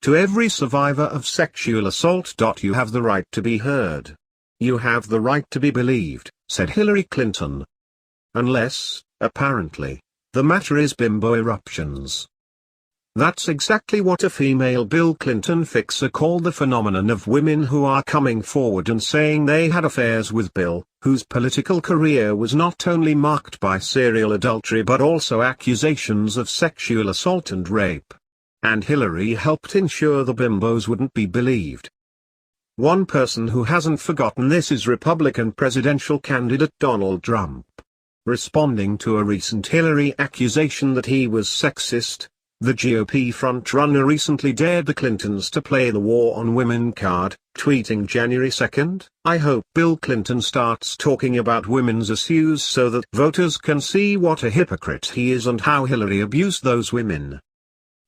To every survivor of sexual assault. You have the right to be heard. You have the right to be believed, said Hillary Clinton. Unless, apparently, the matter is bimbo eruptions. That's exactly what a female Bill Clinton fixer called the phenomenon of women who are coming forward and saying they had affairs with Bill, whose political career was not only marked by serial adultery but also accusations of sexual assault and rape. And Hillary helped ensure the bimbos wouldn't be believed. One person who hasn't forgotten this is Republican presidential candidate Donald Trump. Responding to a recent Hillary accusation that he was sexist, the GOP frontrunner recently dared the Clintons to play the war on women card, tweeting January 2nd, "I hope Bill Clinton starts talking about women's issues so that voters can see what a hypocrite he is and how Hillary abused those women."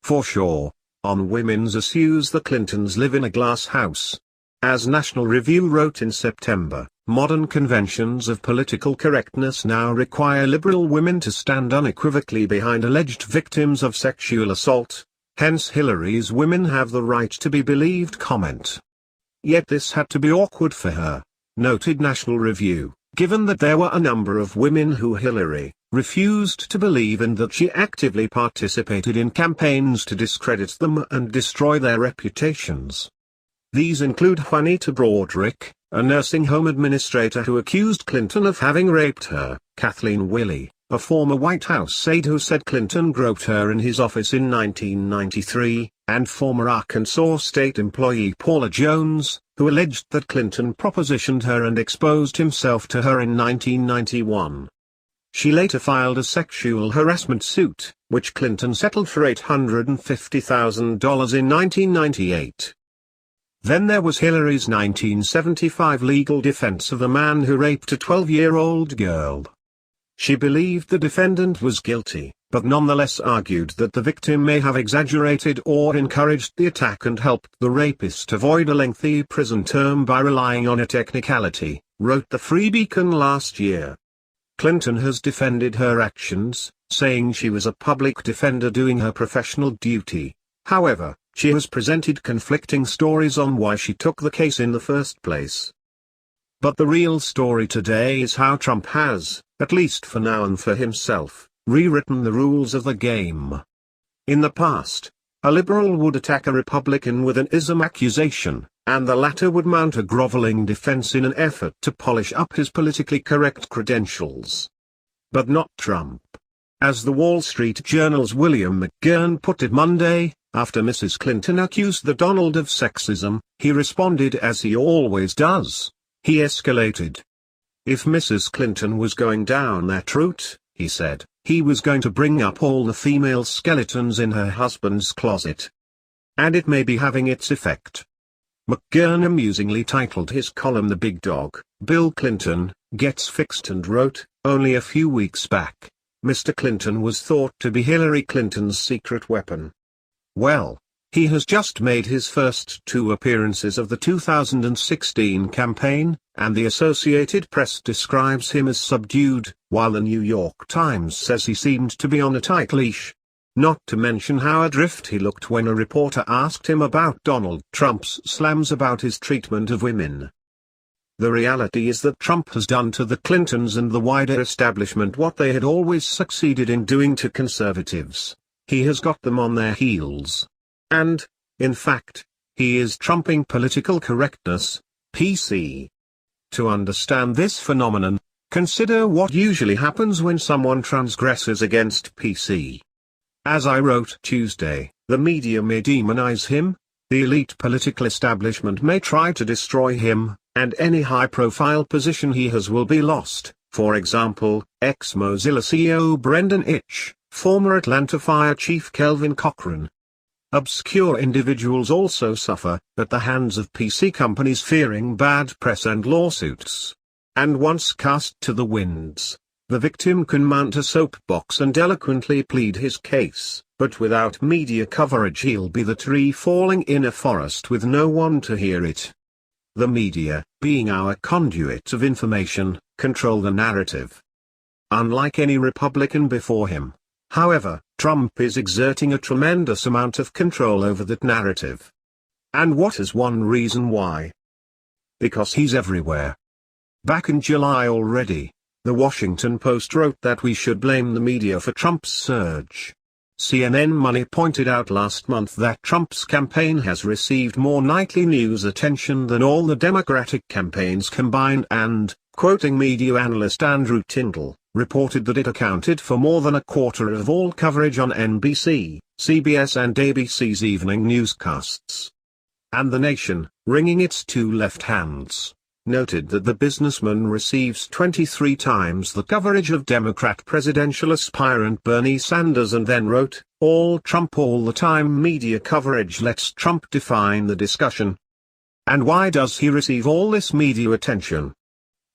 For sure, on women's issues the Clintons live in a glass house. As National Review wrote in September, modern conventions of political correctness now require liberal women to stand unequivocally behind alleged victims of sexual assault, hence Hillary's "women have the right to be believed" comment. Yet this had to be awkward for her, noted National Review, given that there were a number of women who Hillary refused to believe and that she actively participated in campaigns to discredit them and destroy their reputations. These include Juanita Broaddrick, a nursing home administrator who accused Clinton of having raped her, Kathleen Willey, a former White House aide who said Clinton groped her in his office in 1993, and former Arkansas state employee Paula Jones, who alleged that Clinton propositioned her and exposed himself to her in 1991. She later filed a sexual harassment suit, which Clinton settled for $850,000 in 1998. Then there was Hillary's 1975 legal defense of a man who raped a 12-year-old girl. She believed the defendant was guilty, but nonetheless argued that the victim may have exaggerated or encouraged the attack and helped the rapist avoid a lengthy prison term by relying on a technicality, wrote the Free Beacon last year. Clinton has defended her actions, saying she was a public defender doing her professional duty. However, she has presented conflicting stories on why she took the case in the first place. But the real story today is how Trump has, at least for now and for himself, rewritten the rules of the game. In the past, a liberal would attack a Republican with an ism accusation, and the latter would mount a groveling defense in an effort to polish up his politically correct credentials. But not Trump. As the Wall Street Journal's William McGurn put it Monday, after Mrs. Clinton accused the Donald of sexism, he responded as he always does. He escalated. If Mrs. Clinton was going down that route, he said, he was going to bring up all the female skeletons in her husband's closet. And it may be having its effect. McGurn amusingly titled his column "The Big Dog, Bill Clinton, Gets Fixed" and wrote, only a few weeks back, Mr. Clinton was thought to be Hillary Clinton's secret weapon. Well, he has just made his first 2 appearances of the 2016 campaign, and the Associated Press describes him as subdued, while the New York Times says he seemed to be on a tight leash. Not to mention how adrift he looked when a reporter asked him about Donald Trump's slams about his treatment of women. The reality is that Trump has done to the Clintons and the wider establishment what they had always succeeded in doing to conservatives. He has got them on their heels. And, in fact, he is trumping political correctness, PC. To understand this phenomenon, consider what usually happens when someone transgresses against PC. As I wrote Tuesday, the media may demonize him, the elite political establishment may try to destroy him, and any high-profile position he has will be lost. For example, ex-Mozilla CEO Brendan Itch, former Atlanta Fire Chief Kelvin Cochran. Obscure individuals also suffer, at the hands of PC companies fearing bad press and lawsuits. And once cast to the winds, the victim can mount a soapbox and eloquently plead his case, but without media coverage he'll be the tree falling in a forest with no one to hear it. The media, being our conduit of information, control the narrative. Unlike any Republican before him, however, Trump is exerting a tremendous amount of control over that narrative. And what is one reason why? Because he's everywhere. Back in July already, The Washington Post wrote that we should blame the media for Trump's surge. CNN Money pointed out last month that Trump's campaign has received more nightly news attention than all the Democratic campaigns combined and, quoting media analyst Andrew Tyndall, reported that it accounted for more than a quarter of all coverage on NBC, CBS and ABC's evening newscasts. And The Nation, wringing its two left hands, noted that the businessman receives 23 times the coverage of Democrat presidential aspirant Bernie Sanders, and then wrote, "All Trump all the time media coverage lets Trump define the discussion." And why does he receive all this media attention?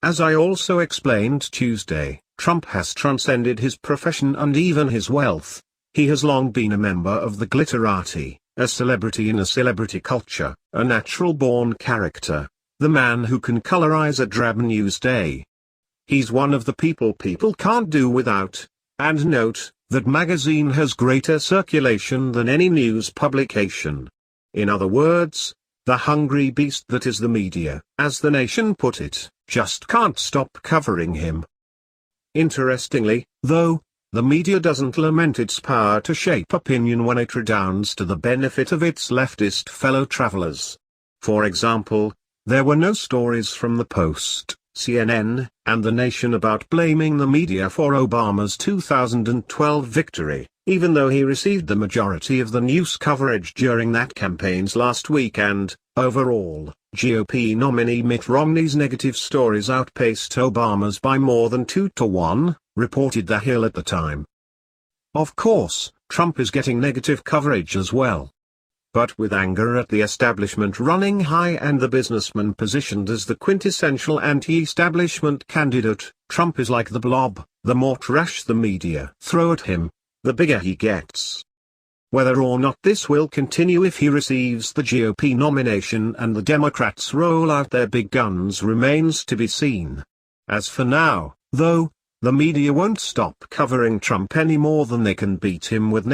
As I also explained Tuesday, Trump has transcended his profession and even his wealth. He has long been a member of the glitterati, a celebrity in a celebrity culture, a natural-born character. The man who can colorize a drab news day. He's one of the people can't do without. And note, that magazine has greater circulation than any news publication. In other words, the hungry beast that is the media, as The Nation put it, just can't stop covering him. Interestingly, though, the media doesn't lament its power to shape opinion when it redounds to the benefit of its leftist fellow travelers. For example, there were no stories from the Post, CNN, and The Nation about blaming the media for Obama's 2012 victory, even though he received the majority of the news coverage during that campaign's last week and, overall, GOP nominee Mitt Romney's negative stories outpaced Obama's by more than 2-1, reported The Hill at the time. Of course, Trump is getting negative coverage as well. But with anger at the establishment running high and the businessman positioned as the quintessential anti-establishment candidate, Trump is like the blob. The more trash the media throw at him, the bigger he gets. Whether or not this will continue if he receives the GOP nomination and the Democrats roll out their big guns remains to be seen. As for now, though, the media won't stop covering Trump any more than they can beat him with